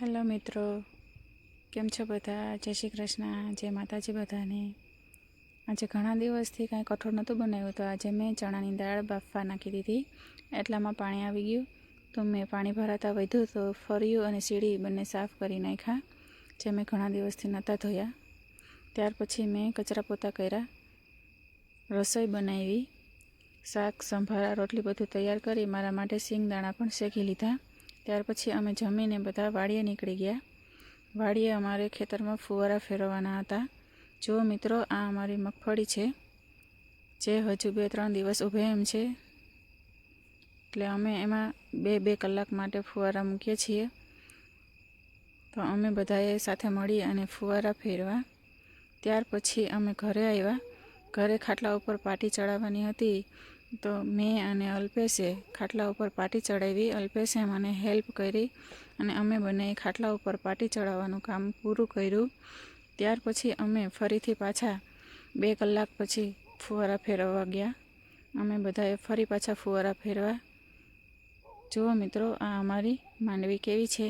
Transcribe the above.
Hello મિત્રો, કેમ છો બધા? જય શ્રી કૃષ્ણ, જય માતાજી બધાને. આજે ઘણા દિવસથી કાંઈ કઠોળ નહોતું બનાવ્યું, તો આજે મેં ચણાની દાળ બાફવા નાખી દીધી. એટલામાં પાણી આવી ગયું, તો મેં પાણી ભરાતા વધ્યું તો ફર્યું અને સીડી બંને સાફ કરી નાખ્યા, જે મેં ઘણા દિવસથી નહોતા ધોયા. ત્યાર પછી મેં કચરા પોતા કર્યા, રસોઈ બનાવી, શાક સંભારા રોટલી બધું તૈયાર કરી મારા માટે સિંગદાણા પણ શેકી લીધા. ત્યાર પછી અમે જમીને બધા વાડીએ નીકળી ગયા. વાડીએ અમારે ખેતરમાં ફુવારા ફેરવવાના હતા. જો મિત્રો, આ અમારી મગફળી છે, જે હજુ 2-3 દિવસ ઊભે એમ છે, એટલે અમે એમાં 2-2 કલાક માટે ફુવારા મૂકીએ છીએ. તો અમે બધાએ સાથે મળી અને ફુવારા ફેરવા. ત્યાર પછી અમે ઘરે આવ્યા. ઘરે ખાટલા ઉપર પાટી ચડાવવાની હતી, તો મેં અને અલ્પેશે ખાટલા ઉપર પાટી ચડાવી. અલ્પેશે મને હેલ્પ કરી અને અમે બંને ખાટલા ઉપર પાટી ચડાવવાનું કામ પૂરું કર્યું. ત્યાર પછી અમે ફરીથી પાછા 2 કલાક પછી ફુવારા ફેરવવા ગયા. અમે બધાએ ફરી પાછા ફુવારા ફેરવા. જુઓ મિત્રો, આ અમારી માંડવી કેવી છે.